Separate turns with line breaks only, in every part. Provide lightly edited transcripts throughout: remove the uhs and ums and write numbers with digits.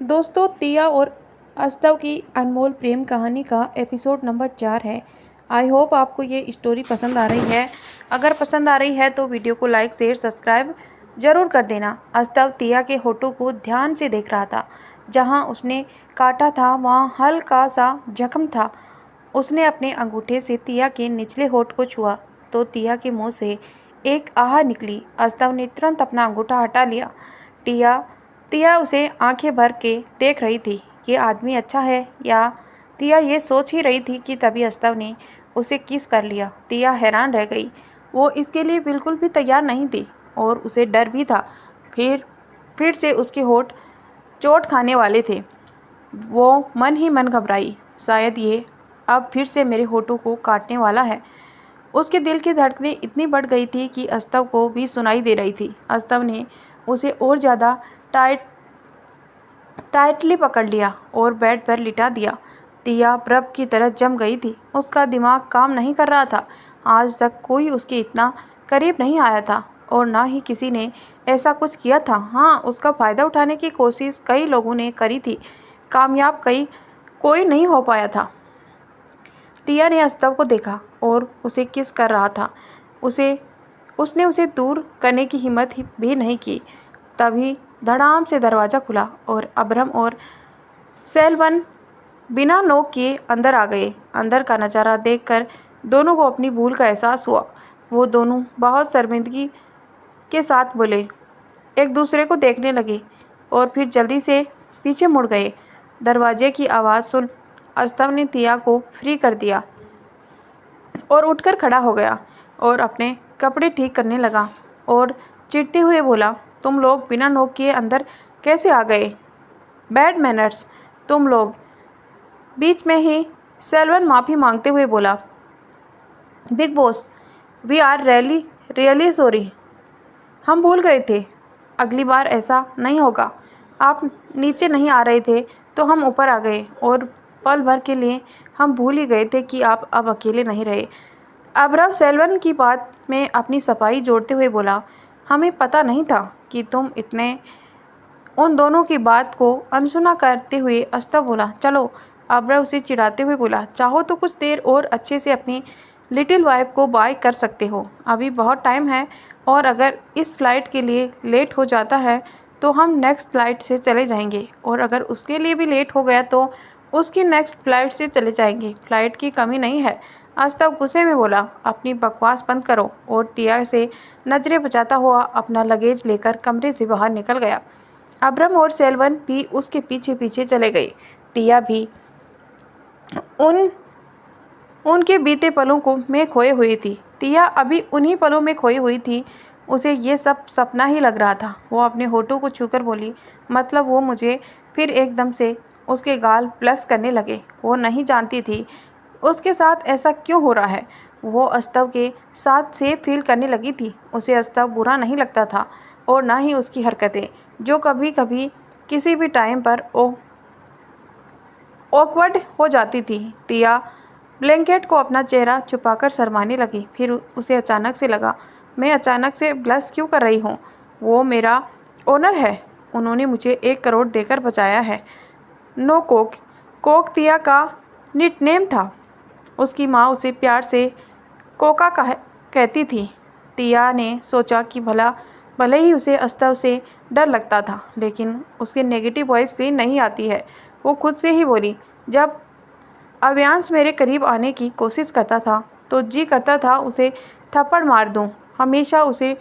दोस्तों, तिया और अस्तव की अनमोल प्रेम कहानी का एपिसोड नंबर 4 है। आई होप आपको ये स्टोरी पसंद आ रही है। अगर पसंद आ रही है तो वीडियो को लाइक शेयर सब्सक्राइब ज़रूर कर देना। अस्तव तिया के होठों को ध्यान से देख रहा था। जहाँ उसने काटा था वहाँ हल्का सा जख्म था। उसने अपने अंगूठे से तिया के निचले होठ को छुआ तो तिया के मुंह से एक आह निकली। अस्तव ने तुरंत अपना अंगूठा हटा लिया। टिया तिया उसे आंखें भर के देख रही थी। ये आदमी अच्छा है या तिया ये सोच ही रही थी कि तभी अस्तव ने उसे किस कर लिया। तिया हैरान रह गई। वो इसके लिए बिल्कुल भी तैयार नहीं थी और उसे डर भी था। फिर से उसके होठ चोट खाने वाले थे। वो मन ही मन घबराई। शायद ये अब फिर से मेरे होठों को काटने वाला है। उसके दिल की धड़कनें इतनी बढ़ गई थी कि अस्तव को भी सुनाई दे रही थी। अस्तव ने उसे और ज़्यादा टाइटली पकड़ लिया और बेड पर लिटा दिया। तिया बर्फ की तरह जम गई थी। उसका दिमाग काम नहीं कर रहा था। आज तक कोई उसके इतना करीब नहीं आया था और ना ही किसी ने ऐसा कुछ किया था। हाँ, उसका फ़ायदा उठाने की कोशिश कई लोगों ने करी थी, कामयाब कोई नहीं हो पाया था। तिया ने अस्तव को देखा और उसे किस कर रहा था। उसने उसे दूर करने की हिम्मत भी नहीं की। तभी धड़ाम से दरवाज़ा खुला और अब्रम और सेल्वन बिना नोक किए अंदर आ गए। अंदर का नज़ारा देखकर दोनों को अपनी भूल का एहसास हुआ। वो दोनों बहुत शर्मिंदगी के साथ बोले, एक दूसरे को देखने लगे और फिर जल्दी से पीछे मुड़ गए। दरवाजे की आवाज़ सुन अस्तव ने तिया को फ्री कर दिया और उठकर खड़ा हो गया और अपने कपड़े ठीक करने लगा और चिढ़ते हुए बोला, तुम लोग बिना नोक किए अंदर कैसे आ गए? बैड मैनर्स तुम लोग। बीच में ही सेल्वन माफ़ी मांगते हुए बोला, Bigg Boss, we are really sorry. हम भूल गए थे। अगली बार ऐसा नहीं होगा। आप नीचे नहीं आ रहे थे तो हम ऊपर आ गए और पल भर के लिए हम भूल ही गए थे कि आप अब अकेले नहीं रहे। अब्रम सेल्वन की बात में अपनी सफाई जोड़ते हुए बोला, हमें पता नहीं था कि तुम इतने। उन दोनों की बात को अनसुना करते हुए अस्तव बोला, चलो। अब्रा उसे चिढ़ाते हुए बोला, चाहो तो कुछ देर और अच्छे से अपनी लिटिल वाइफ को बाय कर सकते हो। अभी बहुत टाइम है और अगर इस फ्लाइट के लिए लेट हो जाता है तो हम नेक्स्ट फ्लाइट से चले जाएंगे और अगर उसके लिए भी लेट हो गया तो उसकी नेक्स्ट फ्लाइट से चले जाएंगे। फ्लाइट की कमी नहीं है। अस्तव गुस्से में बोला, अपनी बकवास बंद करो और तिया से नजरें बचाता हुआ अपना लगेज लेकर कमरे से बाहर निकल गया। अब्रम और सेल्वन भी उसके पीछे पीछे चले गए। टिया भी उनके बीते पलों को में खोए हुई थी। टिया अभी उन्हीं पलों में खोई हुई थी। उसे ये सब सपना ही लग रहा था। वो अपने होठों को छूकर बोली, मतलब वो मुझे। फिर एकदम से उसके गाल प्लस करने लगे। वो नहीं जानती थी उसके साथ ऐसा क्यों हो रहा है। वो अस्तव के साथ सेफ फील करने लगी थी। उसे अस्तव बुरा नहीं लगता था और ना ही उसकी हरकतें, जो कभी कभी किसी भी टाइम पर ऑकवर्ड हो जाती थी। टिया ब्लैंकेट को अपना चेहरा छुपाकर शर्माने लगी। फिर उसे अचानक से लगा, मैं अचानक से ब्लश क्यों कर रही हूँ? वो मेरा ओनर है। उन्होंने मुझे 1 करोड़ देकर बचाया है। No Coke. कोक टिया का निकनेम था। उसकी माँ उसे प्यार से कोका कहती थी। टिया ने सोचा कि भले ही उसे अस्तव से डर लगता था लेकिन उसके नेगेटिव वॉइस भी नहीं आती है। वो खुद से ही बोली, जब अव्यांश मेरे करीब आने की कोशिश करता था तो जी करता था उसे थप्पड़ मार दूं। हमेशा उसे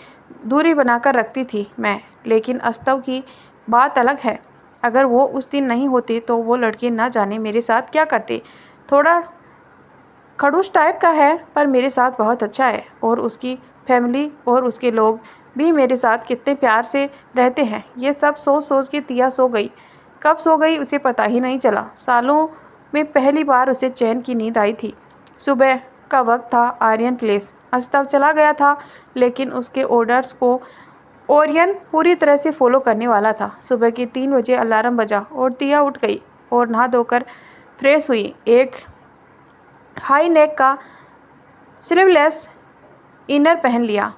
दूरी बनाकर रखती थी मैं। लेकिन अस्तव की बात अलग है। अगर वो उस दिन नहीं होते तो वो लड़के ना जाने मेरे साथ क्या करते। थोड़ा खड़ूस टाइप का है पर मेरे साथ बहुत अच्छा है और उसकी फैमिली और उसके लोग भी मेरे साथ कितने प्यार से रहते हैं। ये सब सोच सोच के टिया सो गई। कब सो गई उसे पता ही नहीं चला। सालों में पहली बार उसे चैन की नींद आई थी। सुबह का वक्त था। आर्यन प्लेस। अस्तव चला गया था लेकिन उसके ऑर्डर्स को ओरियन पूरी तरह से फॉलो करने वाला था। सुबह के 3 बजे अलार्म बजा और टिया उठ गई और नहा धोकर फ्रेश हुई। एक हाई नेक का स्लीवलेस इनर पहन लिया।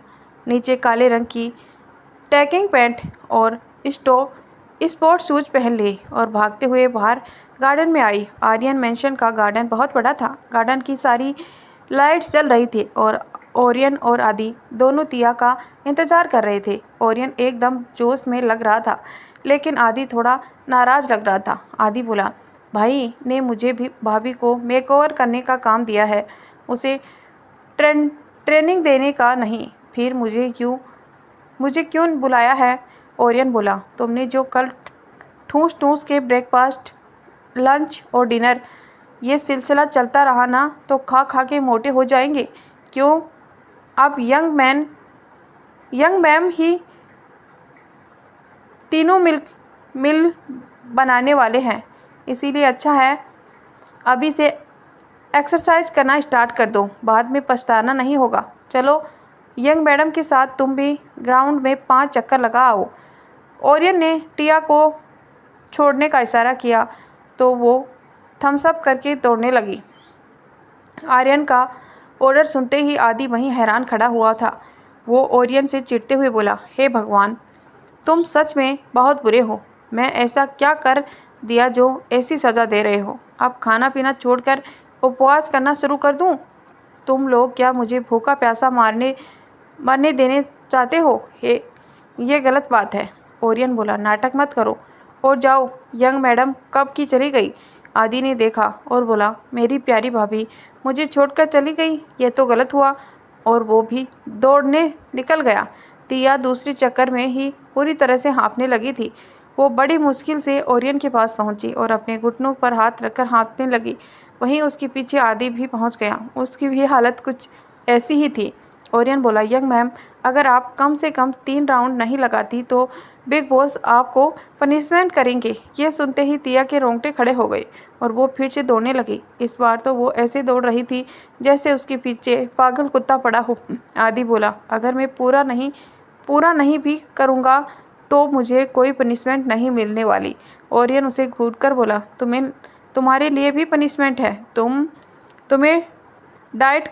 नीचे काले रंग की टैकिंग पैंट और स्पोर्ट्स शूज पहन लिए और भागते हुए बाहर गार्डन में आई। आर्यन मेंशन का गार्डन बहुत बड़ा था। गार्डन की सारी लाइट्स जल रही थी और ओरियन और आदि दोनों तिया का इंतजार कर रहे थे। ओरियन एकदम जोश में लग रहा था, लेकिन आदि थोड़ा नाराज लग रहा था। आदि बोला, भाई ने मुझे भी भाभी को मेकओवर करने का काम दिया है, उसे ट्रेनिंग देने का नहीं। फिर मुझे क्यों बुलाया है? ओरियन बोला, तुमने जो कल ठूस ठूस के ब्रेकफास्ट, लंच और डिनर, ये सिलसिला चलता रहा ना तो खा खा के मोटे हो जाएंगे। क्यों? अब यंग मैम ही तीनों मिल बनाने वाले हैं, इसीलिए अच्छा है अभी से एक्सरसाइज करना स्टार्ट कर दो, बाद में पछताना नहीं होगा। चलो यंग मैडम के साथ तुम भी ग्राउंड में 5 चक्कर लगा आओ। ओरियन ने टिया को छोड़ने का इशारा किया तो वो थम्स अप करके दौड़ने लगी। आर्यन का ऑर्डर सुनते ही आदि वहीं हैरान खड़ा हुआ था। वो ओरियन से चिढ़ते हुए बोला, हे भगवान, तुम सच में बहुत बुरे हो। मैं ऐसा क्या कर दिया जो ऐसी सज़ा दे रहे हो? अब खाना पीना छोड़कर उपवास करना शुरू कर दूं? तुम लोग क्या मुझे भूखा प्यासा मरने देने चाहते हो? ये गलत बात है। ओरियन बोला, नाटक मत करो और जाओ। यंग मैडम कब की चली गई? आदि ने देखा और बोला, मेरी प्यारी भाभी मुझे छोड़कर चली गई, ये तो गलत हुआ। और वो भी दौड़ने निकल गया। तिया दूसरे चक्कर में ही पूरी तरह से हाँफने लगी थी। वो बड़ी मुश्किल से ओरियन के पास पहुंची और अपने घुटनों पर हाथ रखकर हाँफने लगी। वहीं उसके पीछे आदि भी पहुंच गया। उसकी भी हालत कुछ ऐसी ही थी। ओरियन बोला, यंग मैम, अगर आप कम से कम 3 राउंड नहीं लगाती तो बिग बॉस आपको पनिशमेंट करेंगे। ये सुनते ही तिया के रोंगटे खड़े हो गए और वो फिर से दौड़ने लगी। इस बार तो वो ऐसे दौड़ रही थी जैसे उसके पीछे पागल कुत्ता पड़ा हो। आदि बोला, अगर मैं पूरा नहीं भी करूँगा तो मुझे कोई पनिशमेंट नहीं मिलने वाली। ओरियन उसे घूरकर बोला, तुम्हारे लिए भी पनिशमेंट है, तुम्हें डाइट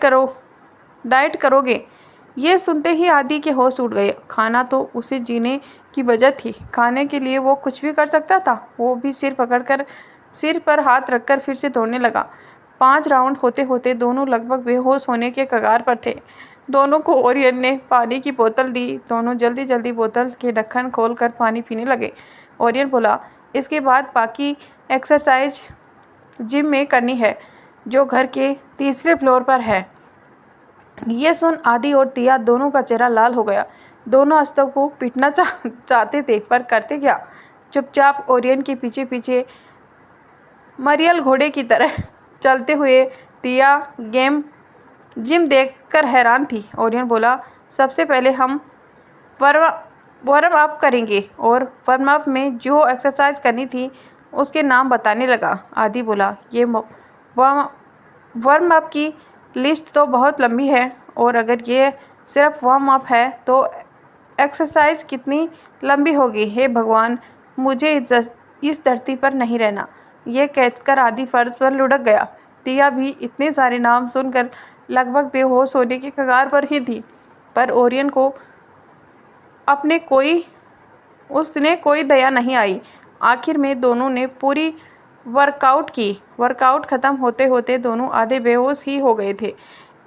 करोगे। ये सुनते ही आदि के होश उड़ गए। खाना तो उसे जीने की वजह थी, खाने के लिए वो कुछ भी कर सकता था। वो भी सिर पर हाथ रखकर फिर से दौड़ने लगा। 5 राउंड होते होते दोनों लगभग बेहोश होने के कगार पर थे। दोनों को ओरियन ने पानी की बोतल दी। दोनों जल्दी जल्दी बोतल के ढक्कन खोलकर पानी पीने लगे। ओरियन बोला, इसके बाद बाकी एक्सरसाइज जिम में करनी है, जो घर के तीसरे फ्लोर पर है। ये सुन आदि और तिया दोनों का चेहरा लाल हो गया। दोनों अस्तव को पीटना चाहते थे, पर करते क्या? चुपचाप ओरियन के पीछे पीछे मरियल घोड़े की तरह चलते हुए तिया जिम देखकर हैरान थी। ओरियन बोला, सबसे पहले हम वार्म अप करेंगे और वार्म अप में जो एक्सरसाइज करनी थी उसके नाम बताने लगा। आदि बोला, ये वार्म अप की लिस्ट तो बहुत लंबी है, और अगर ये सिर्फ वार्म अप है तो एक्सरसाइज कितनी लंबी होगी। हे भगवान, मुझे इस धरती पर नहीं रहना। ये कहकर आदि फर्श पर लुढ़क गया। तिया भी इतने सारे नाम सुनकर लगभग बेहोश होने की कगार पर ही थी, पर ओरियन को उसने कोई दया नहीं आई। आखिर में दोनों ने पूरी वर्कआउट की। वर्कआउट ख़त्म होते होते दोनों आधे बेहोश ही हो गए थे।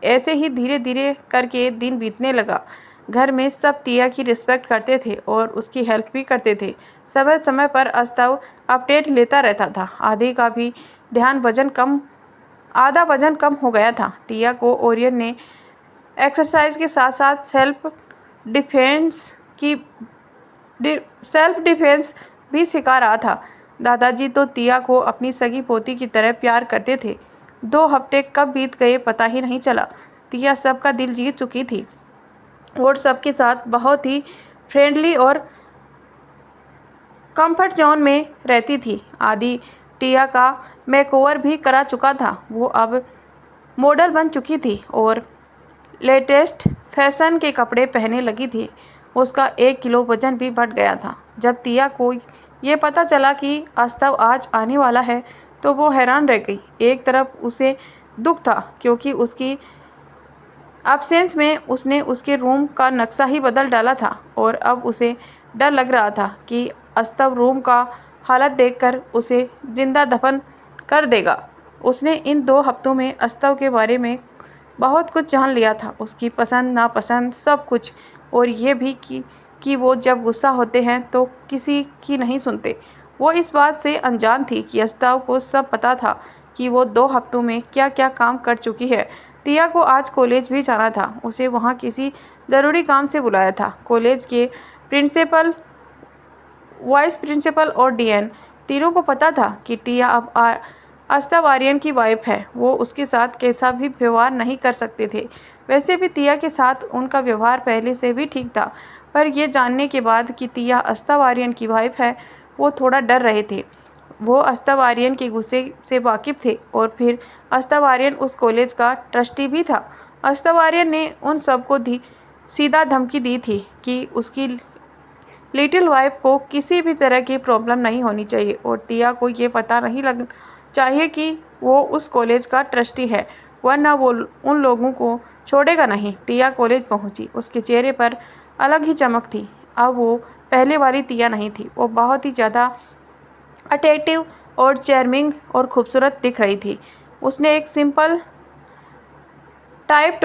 ऐसे ही धीरे धीरे करके दिन बीतने लगा। घर में सब तिया की रिस्पेक्ट करते थे और उसकी हेल्प भी करते थे। समय समय पर अस्तव अपडेट लेता रहता था। आधे का भी आधा वजन कम हो गया था। टिया को ओरियन ने एक्सरसाइज के साथ साथ सेल्फ डिफेंस भी सिखा रहा था। दादाजी तो तिया को अपनी सगी पोती की तरह प्यार करते थे। 2 हफ्ते कब बीत गए पता ही नहीं चला। तिया सबका दिल जीत चुकी थी और सबके साथ बहुत ही फ्रेंडली और कंफर्ट जोन में रहती थी। आदि टिया का मेकओवर भी करा चुका था। वो अब मॉडल बन चुकी थी और लेटेस्ट फैशन के कपड़े पहनने लगी थी। उसका 1 किलो वजन भी बढ़ गया था। जब तिया को ये पता चला कि अस्तव आज आने वाला है तो वो हैरान रह गई। एक तरफ उसे दुख था क्योंकि उसकी एब्सेंस में उसने उसके रूम का नक्शा ही बदल डाला था, और अब उसे डर लग रहा था कि अस्तव रूम का हालत देखकर उसे जिंदा दफन कर देगा। उसने इन 2 हफ्तों में अस्तव के बारे में बहुत कुछ जान लिया था, उसकी पसंद नापसंद सब कुछ, और ये भी कि वो जब गुस्सा होते हैं तो किसी की नहीं सुनते। वो इस बात से अनजान थी कि अस्तव को सब पता था कि वो 2 हफ्तों में क्या क्या काम कर चुकी है। तिया को आज कॉलेज भी जाना था, उसे वहाँ किसी ज़रूरी काम से बुलाया था। कॉलेज के प्रिंसिपल, वाइस प्रिंसिपल और डीएन तीनों को पता था कि टिया अब अस्तव आर्यन की वाइफ है। वो उसके साथ कैसा भी व्यवहार नहीं कर सकते थे। वैसे भी तिया के साथ उनका व्यवहार पहले से भी ठीक था, पर यह जानने के बाद कि तिया अस्तव आर्यन की वाइफ है, वो थोड़ा डर रहे थे। वो अस्तव आर्यन के गुस्से से वाकिफ थे, और फिर अस्तव आर्यन उस कॉलेज का ट्रस्टी भी था। अस्तव आर्यन ने उन सबको सीधा धमकी दी थी कि उसकी लिटिल वाइफ को किसी भी तरह की प्रॉब्लम नहीं होनी चाहिए, और तिया को ये पता नहीं लगना चाहिए कि वो उस कॉलेज का ट्रस्टी है, वरना वो उन लोगों को छोड़ेगा नहीं। तिया कॉलेज पहुंची, उसके चेहरे पर अलग ही चमक थी। अब वो पहले वाली तिया नहीं थी, वो बहुत ही ज़्यादा अट्रैक्टिव और चार्मिंग और खूबसूरत दिख रही थी। उसने एक सिंपल टाइट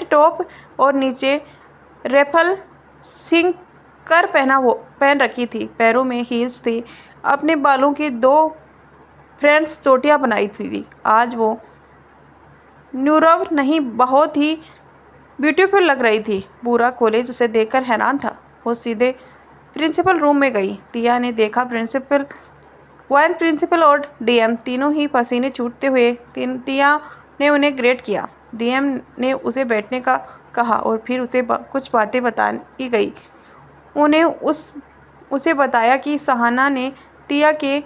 टॉप और नीचे रेफल सिंकर पहन रखी थी। पैरों में हील्स थी। अपने बालों की 2 फ्रेंड्स चोटियाँ बनाई थी। आज वो न्यूरव नहीं, बहुत ही ब्यूटीफुल लग रही थी। पूरा कॉलेज उसे देखकर हैरान था। वो सीधे प्रिंसिपल रूम में गई। तिया ने देखा प्रिंसिपल, वाइन प्रिंसिपल और डीएम तीनों ही पसीने छूटते हुए। तिया ने उन्हें ग्रेट किया। डीएम ने उसे बैठने का कहा और फिर उसे कुछ बातें बताई गई। उन्हें उसे बताया कि सहाना ने तिया के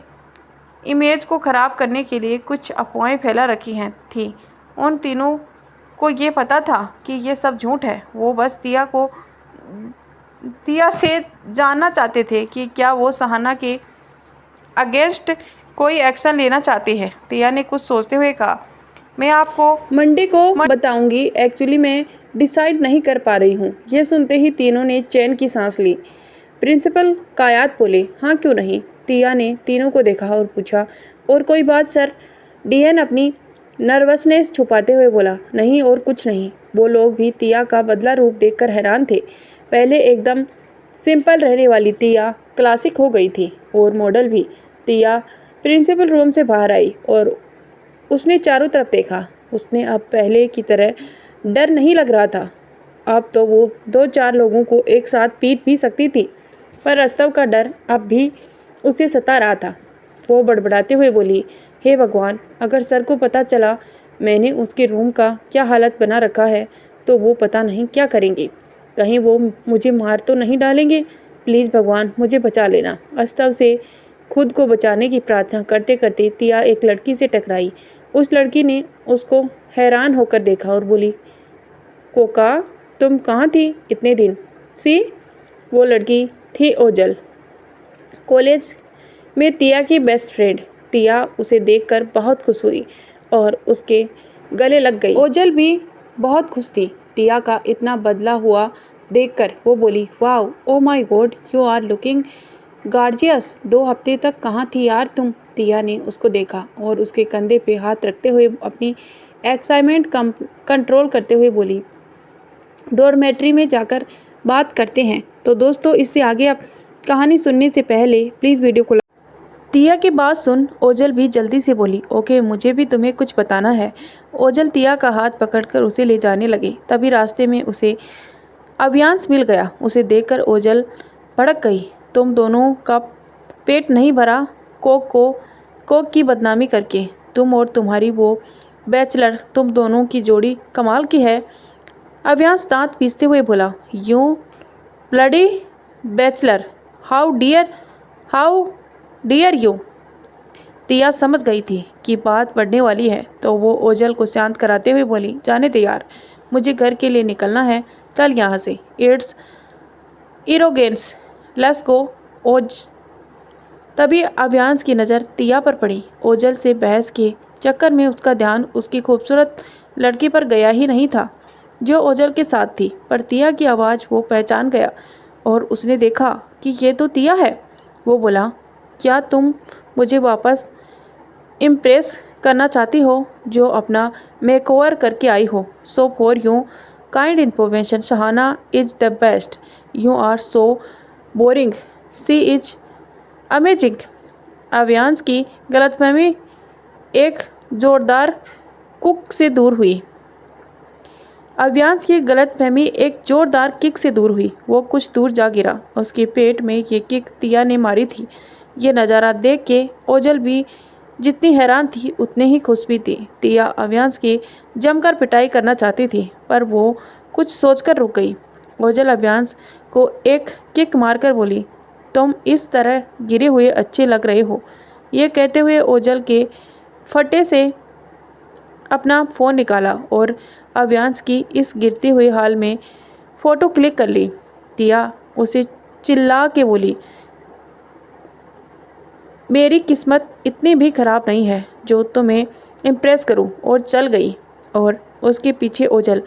इमेज को ख़राब करने के लिए कुछ अफवाहें फैला रखी थी। उन तीनों को ये पता था कि ये सब झूठ है। वो बस तिया से जानना चाहते थे कि क्या वो सहाना के अगेंस्ट कोई एक्शन लेना चाहती है। तिया ने कुछ सोचते हुए कहा, मैं आपको
मंडे को बताऊंगी। एक्चुअली मैं डिसाइड नहीं कर पा रही हूँ। ये सुनते ही तीनों ने चैन की सांस ली। प्रिंसिपल कायात बोले, हाँ क्यों नहीं। तिया ने तीनों को देखा और पूछा, और कोई बात सर। डीएन अपनी नर्वसनेस छुपाते हुए बोला, नहीं और कुछ नहीं। वो लोग भी तिया का बदला रूप देखकर हैरान थे। पहले एकदम सिंपल रहने वाली तिया क्लासिक हो गई थी, और मॉडल भी। तिया प्रिंसिपल रूम से बाहर आई और उसने चारों तरफ देखा। उसने अब पहले की तरह डर नहीं लग रहा था। अब तो वो 2-4 लोगों को एक साथ पीट भी सकती थी, पर अस्तव का डर अब भी उसे सता रहा था। वो बड़बड़ाते हुए बोली, हे भगवान, अगर सर को पता चला मैंने उसके रूम का क्या हालत बना रखा है तो वो पता नहीं क्या करेंगे। कहीं वो मुझे मार तो नहीं डालेंगे। प्लीज़ भगवान मुझे बचा लेना। अस्तव से खुद को बचाने की प्रार्थना करते करते तिया एक लड़की से टकराई। उस लड़की ने उसको हैरान होकर देखा और बोली, कोका, तुम कहाँ थी इतने दिन? सी, वो लड़की थी ओजल, कॉलेज में तिया की बेस्ट फ्रेंड। तिया उसे देखकर बहुत खुश हुई और उसके गले लग गई। ओजल भी बहुत खुश थी तिया का इतना बदला हुआ देखकर। वो बोली, wow, oh my god, you are looking gorgeous. 2 हफ्ते तक कहाँ थी यार तुम? तिया ने उसको देखा और उसके कंधे पे हाथ रखते हुए अपनी एक्साइटमेंट कंट्रोल करते हुए बोली, डॉर्मेट्री में जाकर बात करते हैं। तो दोस्तों, इससे आगे आप कहानी सुनने से पहले प्लीज़ वीडियो को। तिया की बात सुन ओजल भी जल्दी से बोली, ओके, मुझे भी तुम्हें कुछ बताना है। ओजल तिया का हाथ पकड़कर उसे ले जाने लगे। तभी रास्ते में उसे अवियांश मिल गया। उसे देखकर ओजल भड़क गई। तुम दोनों का पेट नहीं भरा कोक की बदनामी करके? तुम और तुम्हारी वो बैचलर, तुम दोनों की जोड़ी कमाल की है। अवियांश दांत पीसते हुए बोला, you bloody bachelor, how dare you. Tiya समझ गई थी कि बात बढ़ने वाली है, तो वो ओजल को शांत कराते हुए बोली, जाने दे यार, मुझे घर के लिए निकलना है, चल यहाँ से। इट्स इरोगेंस, लेट्स गो ओज। तभी अवियांश की नज़र तिया पर पड़ी। ओजल से बहस के चक्कर में उसका ध्यान उसकी खूबसूरत लड़की पर गया ही नहीं था जो ओजल के साथ थी, पर तिया की आवाज़ वो पहचान गया और उसने देखा कि ये तो तिया है। वो बोला, क्या तुम मुझे वापस इम्प्रेस करना चाहती हो जो अपना मेकओवर करके आई हो? So for you kind information, Shahana is the best. You are so boring, she is amazing. Aviansh की गलतफहमी एक जोरदार कुक से दूर हुई। अवियांश की गलतफहमी एक जोरदार किक से दूर हुई। वो कुछ दूर जा गिरा। उसके पेट में ये किक तिया ने मारी थी। ये नज़ारा देख के ओजल भी जितनी हैरान थी उतनी ही खुश भी थी। तिया अवियांश की जमकर पिटाई करना चाहती थी, पर वो कुछ सोचकर रुक गई। ओजल अवियांश को एक किक मारकर बोली, तुम इस तरह गिरे हुए अच्छे लग रहे हो। ये कहते हुए ओजल के फटे से अपना फ़ोन निकाला और अवियांश की इस गिरते हुए हाल में फ़ोटो क्लिक कर ली। तिया उसे चिल्ला के बोली, मेरी किस्मत इतनी भी ख़राब नहीं है जो तुम्हें इम्प्रेस करूं, और चल गई। और उसके पीछे ओजल।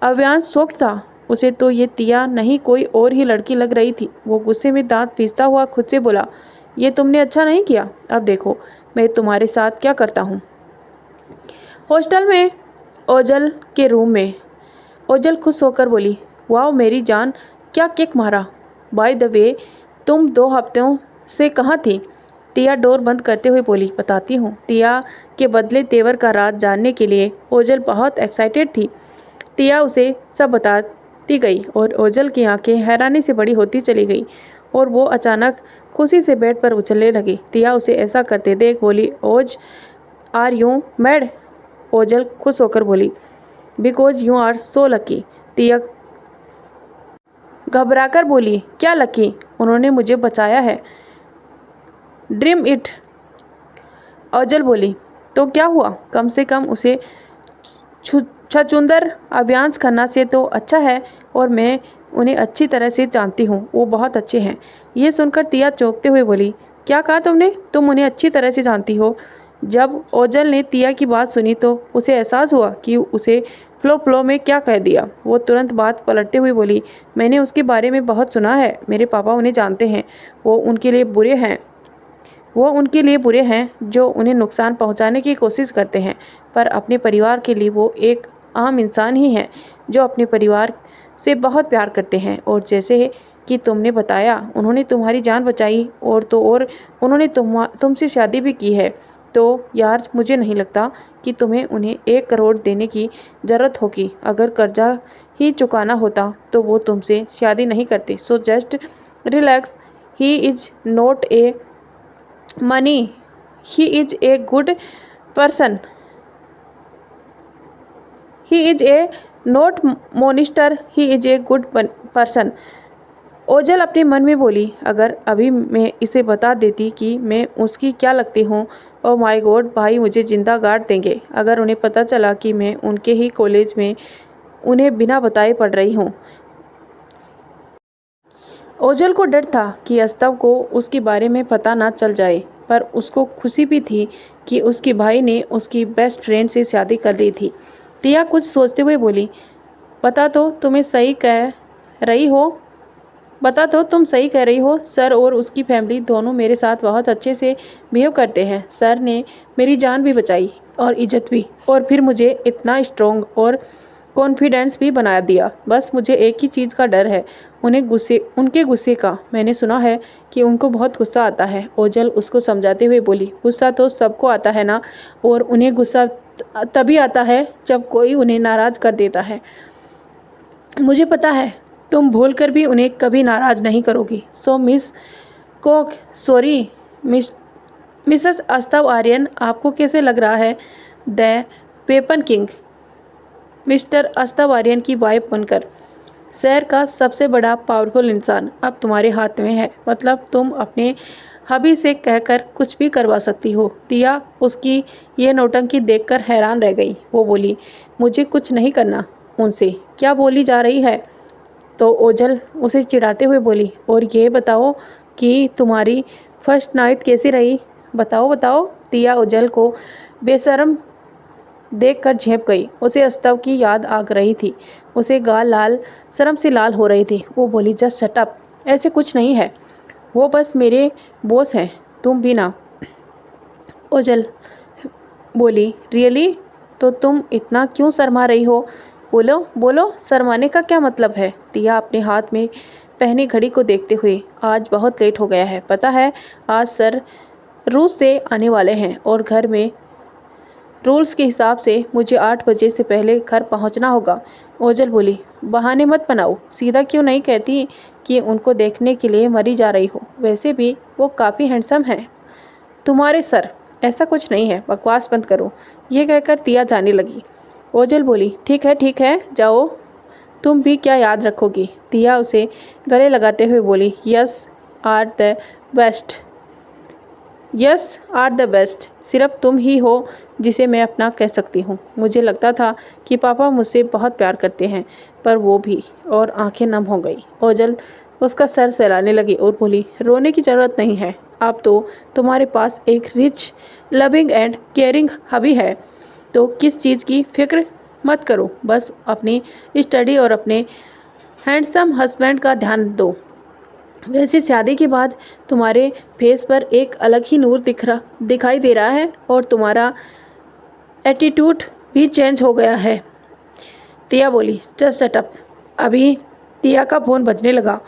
अवियांश शॉक्ड था। उसे तो ये तिया नहीं कोई और ही लड़की लग रही थी। वो गुस्से में दांत पीसता हुआ खुद से बोला, ये तुमने अच्छा नहीं किया। अब देखो मैं तुम्हारे साथ क्या करता हूँ। हॉस्टल में ओजल के रूम में ओजल खुश होकर बोली, वाह मेरी जान, क्या किक मारा। बाय द वे तुम 2 हफ्तों से कहाँ थी? तिया डोर बंद करते हुए बोली, बताती हूँ। तिया के बदले तेवर का राज जानने के लिए ओजल बहुत एक्साइटेड थी। तिया उसे सब बताती गई और ओजल की आंखें हैरानी से बड़ी होती चली गई और वो अचानक खुशी से बेड पर उछलने लगी। तिया उसे ऐसा करते देख बोली, ओज आर यू मैड? ओजल खुश होकर बोली, because you are so lucky. Tiya घबराकर बोली, क्या लकी? उन्होंने मुझे बचाया है। Dream it. ओजल बोली, तो क्या हुआ? कम से कम उसे छछूंदर अवियांश खन्ना से तो अच्छा है, और मैं उन्हें अच्छी तरह से जानती हूँ। वो बहुत अच्छे हैं। ये सुनकर तिया चौंकते हुए बोली, क्या कहा तुमने? तुम उन्हें अच्छी तरह से जानती हो? जब ओजल ने तिया की बात सुनी तो उसे एहसास हुआ कि उसे फ्लो में क्या कह दिया। वो तुरंत बात पलटते हुए बोली, मैंने उसके बारे में बहुत सुना है। मेरे पापा उन्हें जानते हैं। वो उनके लिए बुरे हैं जो उन्हें नुकसान पहुंचाने की कोशिश करते हैं, पर अपने परिवार के लिए वो एक आम इंसान ही हैं जो अपने परिवार से बहुत प्यार करते हैं। और जैसे कि तुमने बताया, उन्होंने तुम्हारी जान बचाई और उन्होंने तुमसे शादी भी की है। तो यार, मुझे नहीं लगता कि तुम्हें उन्हें 1 करोड़ देने की ज़रूरत होगी। अगर कर्जा ही चुकाना होता तो वो तुमसे शादी नहीं करते। So just relax. He is not a money, he is a good person. He is a not Monster, he is a good person. Ojal अपने मन में बोली, अगर अभी मैं इसे बता देती कि मैं उसकी क्या लगती हूँ, ओ माय गॉड, भाई मुझे जिंदा गाड़ देंगे। अगर उन्हें पता चला कि मैं उनके ही कॉलेज में उन्हें बिना बताए पढ़ रही हूँ। ओजल को डर था कि अस्तव को उसके बारे में पता ना चल जाए, पर उसको खुशी भी थी कि उसके भाई ने उसकी बेस्ट फ्रेंड से शादी कर ली थी। तिया कुछ सोचते हुए बोली, बता तो तुम सही कह रही हो। सर और उसकी फैमिली दोनों मेरे साथ बहुत अच्छे से बिहेव करते हैं। सर ने मेरी जान भी बचाई और इज्जत भी, और फिर मुझे इतना स्ट्रॉन्ग और कॉन्फिडेंस भी बना दिया। बस मुझे एक ही चीज़ का डर है, उनके गुस्से का। मैंने सुना है कि उनको बहुत गुस्सा आता है। ओजल उसको समझाते हुए बोली, गुस्सा तो सबको आता है ना, और उन्हें गुस्सा तभी आता है जब कोई उन्हें नाराज़ कर देता है। मुझे पता है तुम भूल कर भी उन्हें कभी नाराज़ नहीं करोगी। सो मिस कोक, सॉरी मिसेस अस्तव आर्यन, आपको कैसे लग रहा है the weapon king mister Astav Aryan की वाइफ बनकर? शहर का सबसे बड़ा पावरफुल इंसान अब तुम्हारे हाथ में है। मतलब तुम अपने हबी से कहकर कुछ भी करवा सकती हो। तिया उसकी ये नौटंकी देखकर हैरान रह गई। वो बोली, मुझे कुछ नहीं करना उनसे। क्या बोली जा रही है? तो ओजल उसे चिढ़ाते हुए बोली, और ये बताओ कि तुम्हारी फर्स्ट नाइट कैसी रही? बताओ। तिया ओजल को बेशर्म देखकर झेंप गई। उसे अस्तव की याद आ रही थी। उसे गाल लाल शर्म से लाल हो रही थी। वो बोली, जस्ट शट अप, ऐसे कुछ नहीं है। वो बस मेरे बॉस हैं, तुम भी ना। ओजल बोली, रियली? तो तुम इतना क्यों शर्मा रही हो? बोलो बोलो, शर्माने का क्या मतलब है? दिया अपने हाथ में पहनी घड़ी को देखते हुए, आज बहुत लेट हो गया है, पता है? आज सर रूस से आने वाले हैं और घर में रूल्स के हिसाब से मुझे 8 बजे से पहले घर पहुंचना होगा। ओजल बोली, बहाने मत बनाओ, सीधा क्यों नहीं कहती कि उनको देखने के लिए मरी जा रही हो? वैसे भी वो काफ़ी हैंडसम हैं। तुम्हारे सर, ऐसा कुछ नहीं है, बकवास बंद करो। ये कहकर तिया जाने लगी। ओजल बोली, ठीक है, जाओ। तुम भी क्या याद रखोगी? तिया उसे गले लगाते हुए बोली, yes are the best, yes are the best. सिर्फ तुम ही हो जिसे मैं अपना कह सकती हूँ। मुझे लगता था कि पापा मुझसे बहुत प्यार करते हैं, पर वो भी। और आंखें नम हो गई। ओजल उसका सर सहलाने लगी और बोली, रोने की ज़रूरत नहीं है, अब तो तुम्हारे पास एक रिच, लविंग एंड केयरिंग हबी है, तो किस चीज़ की फिक्र मत करो, बस अपनी स्टडी और अपने हैंडसम हस्बैंड का ध्यान दो। वैसे शादी के बाद तुम्हारे फेस पर एक अलग ही नूर दिखाई दे रहा है और तुम्हारा एटीट्यूड भी चेंज हो गया है। तिया बोली, जस्ट शट अप। अभी तिया का फ़ोन बजने लगा।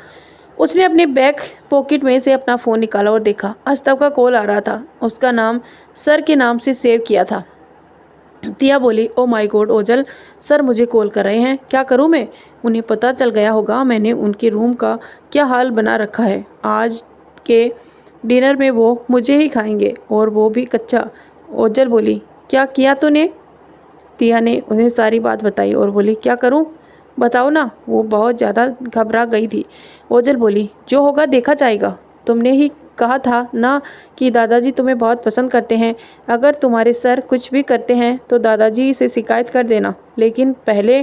उसने अपने बैक पॉकेट में से अपना फ़ोन निकाला और देखा, अस्तव का कॉल आ रहा था। उसका नाम सर के नाम से सेव किया था। तिया बोली, ओ माय गॉड ओजल, सर मुझे कॉल कर रहे हैं, क्या करूं मैं? उन्हें पता चल गया होगा मैंने उनके रूम का क्या हाल बना रखा है। आज के डिनर में वो मुझे ही खाएंगे और वो भी कच्चा। ओजल बोली, क्या किया तूने? तिया ने उन्हें सारी बात बताई और बोली, क्या करूं? बताओ ना। वो बहुत ज़्यादा घबरा गई थी। ओजल बोली, जो होगा देखा जाएगा। तुमने ही कहा था ना कि दादाजी तुम्हें बहुत पसंद करते हैं। अगर तुम्हारे सर कुछ भी करते हैं तो दादाजी से शिकायत कर देना, लेकिन पहले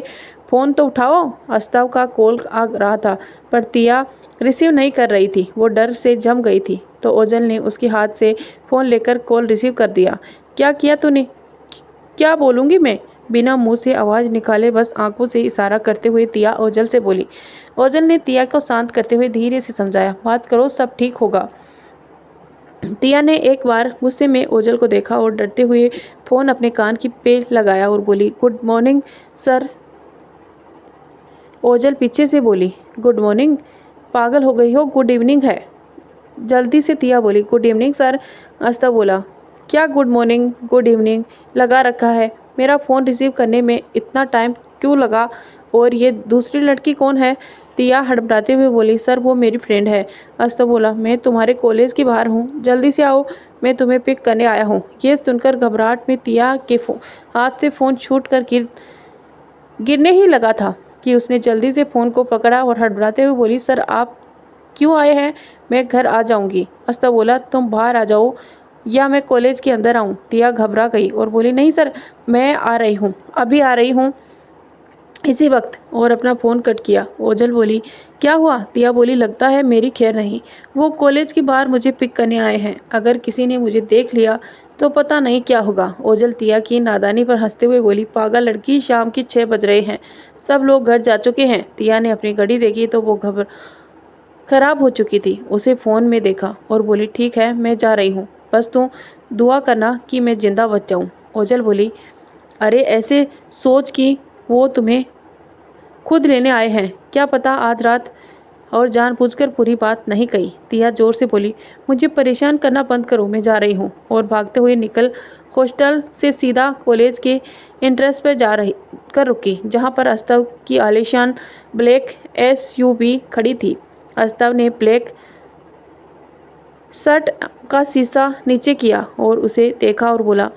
फ़ोन तो उठाओ। अस्तव का कॉल आ रहा था, पर तिया रिसीव नहीं कर रही थी। वो डर से जम गई थी, तो ओजल ने उसके हाथ से फ़ोन लेकर कॉल रिसीव कर दिया। क्या किया तूने? क्या बोलूँगी मैं? बिना मुंह से आवाज़ निकाले बस आंखों से इशारा करते हुए तिया ओजल से बोली। ओजल ने तिया को शांत करते हुए धीरे से समझाया, बात करो, सब ठीक होगा। तिया ने एक बार गुस्से में ओजल को देखा और डरते हुए फ़ोन अपने कान की पे लगाया और बोली, गुड मॉर्निंग सर। ओजल पीछे से बोली, गुड मॉर्निंग? पागल हो गई हो, गुड इवनिंग है। जल्दी से तिया बोली, गुड इवनिंग सर। अस्तव बोला, क्या गुड मॉर्निंग गुड इवनिंग लगा रखा है? मेरा फ़ोन रिसीव करने में इतना टाइम क्यों लगा? और ये दूसरी लड़की कौन है? तिया हड़बड़ाते हुए बोली, सर वो मेरी फ्रेंड है। अस्तव बोला, मैं तुम्हारे कॉलेज की बाहर हूँ, जल्दी से आओ, मैं तुम्हें पिक करने आया हूँ। ये सुनकर घबराहट में तिया के हाथ से फ़ोन छूट कर गिरने ही लगा था कि उसने जल्दी से फ़ोन को पकड़ा और हड़बड़ाते हुए बोली, सर आप क्यों आए हैं? मैं घर आ जाऊंगी। अस्तव बोला, तुम बाहर आ जाओ या मैं कॉलेज के अंदर आऊं? तिया घबरा गई और बोली, नहीं सर, मैं आ रही हूँ, अभी आ रही हूँ इसी वक्त, और अपना फ़ोन कट किया। ओजल बोली, क्या हुआ? तिया बोली, लगता है मेरी खैर नहीं, वो कॉलेज के बाहर मुझे पिक करने आए हैं। अगर किसी ने मुझे देख लिया तो पता नहीं क्या होगा। ओजल तिया की नादानी पर हंसते हुए बोली, पागल लड़की, शाम के 6 बज रहे हैं, सब लोग घर जा चुके हैं। तिया ने अपनी घड़ी देखी तो वो खराब हो चुकी थी। उसे फ़ोन में देखा और बोली, ठीक है मैं जा रही हूँ, बस तू दुआ करना कि मैं ज़िंदा बच जाऊँ। ओजल बोली, अरे ऐसे सोच कि वो तुम्हें खुद लेने आए हैं, क्या पता आज रात, और जानबूझकर पूरी बात नहीं कही। तिया जोर से बोली, मुझे परेशान करना बंद करो, मैं जा रही हूँ। और भागते हुए निकल हॉस्टल से सीधा कॉलेज के एंट्रेंस पर रुकी, जहाँ पर अस्तव की आलीशान ब्लैक SUV खड़ी थी। अस्तव ने ब्लैक शर्ट का शीशा नीचे किया और उसे देखा और बोला,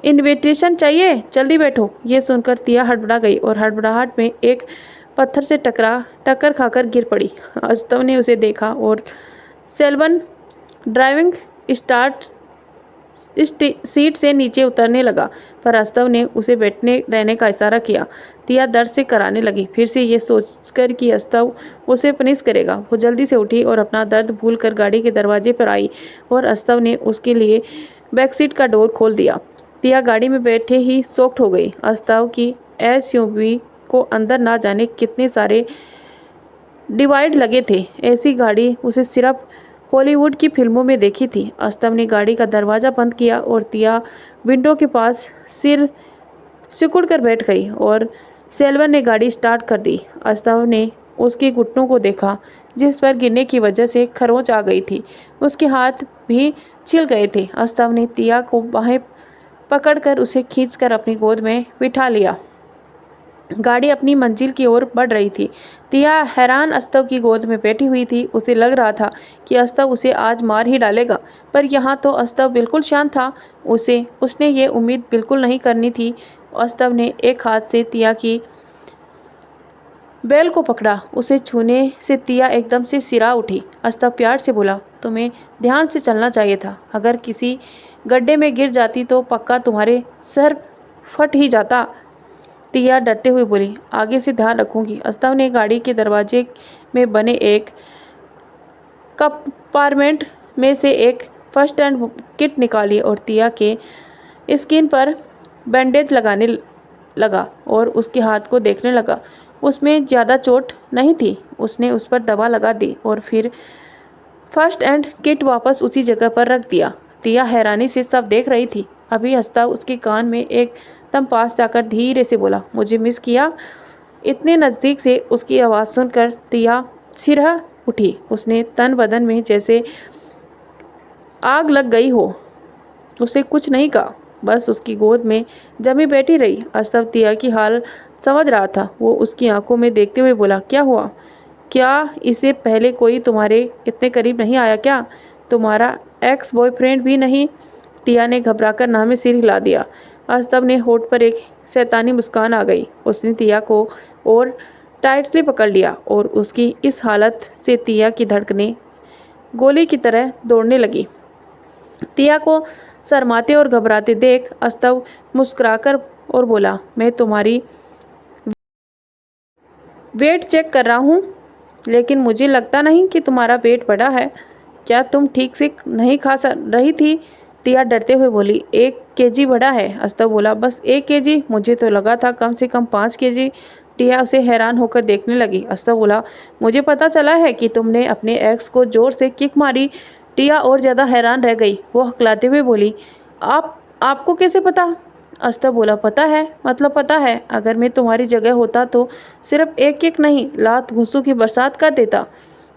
इनविटेशन चाहिए, जल्दी बैठो। ये सुनकर तिया हड़बड़ा गई और हड़बड़ाहट में एक पत्थर से टक्कर खाकर गिर पड़ी। अस्तव ने उसे देखा और सेल्वन ड्राइविंग सीट से नीचे उतरने लगा, पर अस्तव ने उसे बैठने रहने का इशारा किया। तिया दर्द से कराने लगी, फिर से ये सोचकर कि अस्तव उसे पनिश करेगा। वो जल्दी से उठी और अपना दर्द भूलकर गाड़ी के दरवाजे पर आई और अस्तव ने उसके लिए बैक सीट का डोर खोल दिया। तिया गाड़ी में बैठे ही शॉक्ड हो गई। अस्तव की SUV को अंदर ना जाने कितने सारे डिवाइड लगे थे। ऐसी गाड़ी उसे सिर्फ हॉलीवुड की फिल्मों में देखी थी। अस्तव ने गाड़ी का दरवाज़ा बंद किया और तिया विंडो के पास सिर सिकुड़ कर बैठ गई और सेल्वन ने गाड़ी स्टार्ट कर दी। अस्तव ने उसके घुटनों को देखा जिस पर गिरने की वजह से खरोंच आ गई थी। उसके हाथ भी छिल गए थे। अस्तव ने तिया को बाहें पकड़कर उसे खींचकर अपनी गोद में बिठा लिया। गाड़ी अपनी मंजिल की ओर बढ़ रही थी। तिया हैरान अस्तव की गोद में बैठी हुई थी। उसे लग रहा था कि अस्तव उसे आज मार ही डालेगा, पर यहाँ तो अस्तव बिल्कुल शांत था। उसने ये उम्मीद बिल्कुल नहीं करनी थी। अस्तव ने एक हाथ से तिया की बैल को पकड़ा। उसे छूने से तिया एकदम से सिरा उठी। अस्तव प्यार से बोला, तुम्हें ध्यान से चलना चाहिए था। अगर किसी गड्ढे में गिर जाती तो पक्का तुम्हारे सर फट ही जाता। तिया डरते हुए बोली, आगे से ध्यान रखूंगी। अस्तव ने गाड़ी के दरवाजे में बने एक कंपार्टमेंट में से एक फर्स्ट एड किट निकाली और तिया के स्किन पर बैंडेज लगाने लगा और उसके हाथ को देखने लगा। उसमें ज़्यादा चोट नहीं थी। उसने उस पर दवा लगा दी और फिर फर्स्ट एड किट वापस उसी जगह पर रख दिया। तिया हैरानी से सब देख रही थी। अभी अस्तव उसके कान में एकदम पास जाकर धीरे से बोला, मुझे मिस किया। इतने नज़दीक से उसकी आवाज़ सुनकर तिया सिरह उठी। उसने तन बदन में जैसे आग लग गई हो। उसे कुछ नहीं कहा, बस उसकी गोद में जमी बैठी रही। अस्तव तिया की हाल समझ रहा था। वो उसकी आंखों में देखते हुए बोला, क्या हुआ? क्या इससे पहले कोई तुम्हारे इतने करीब नहीं आया क्या? तुम्हारा एक्स बॉयफ्रेंड भी नहीं? तिया ने घबराकर नाम में सिर हिला दिया। अस्तव ने होठ पर एक शैतानी मुस्कान आ गई। उसने तिया को और टाइटली पकड़ लिया और उसकी इस हालत से तिया की धड़कनें गोली की तरह दौड़ने लगी। तिया को शर्माते और घबराते देख अस्तव मुस्कुराकर और बोला, मैं तुम्हारी वेट चेक कर रहा हूँ, लेकिन मुझे लगता नहीं कि तुम्हारा वेट बढ़ा है। क्या तुम ठीक से नहीं खा रही थी? तिया डरते हुए बोली, 1 kg बढ़ा है। अस्तव बोला, बस 1 kg? मुझे तो लगा था कम से कम 5 kg। तिया उसे हैरान होकर देखने लगी। अस्तव बोला, मुझे पता चला है कि तुमने अपने एक्स को जोर से किक मारी। तिया और ज़्यादा हैरान रह गई। वो हकलाते हुए बोली, आपको कैसे पता? अस्तव बोला, पता है, मतलब पता है। अगर मैं तुम्हारी जगह होता तो सिर्फ एक किक नहीं, लात घूंसों की बरसात कर देता।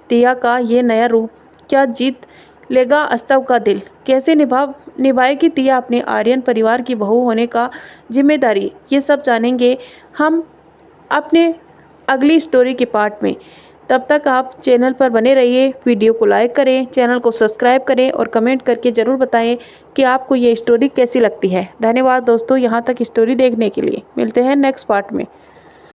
तिया का ये नया रूप क्या जीत लेगा अस्तव का दिल? कैसे निभाएगी तिया अपने आर्यन परिवार की बहू होने का जिम्मेदारी? ये सब जानेंगे हम अपने अगली स्टोरी के पार्ट में। तब तक आप चैनल पर बने रहिए। वीडियो को लाइक करें, चैनल को सब्सक्राइब करें और कमेंट करके ज़रूर बताएं कि आपको ये स्टोरी कैसी लगती है। धन्यवाद दोस्तों, यहाँ तक स्टोरी देखने के लिए। मिलते हैं नेक्स्ट पार्ट में।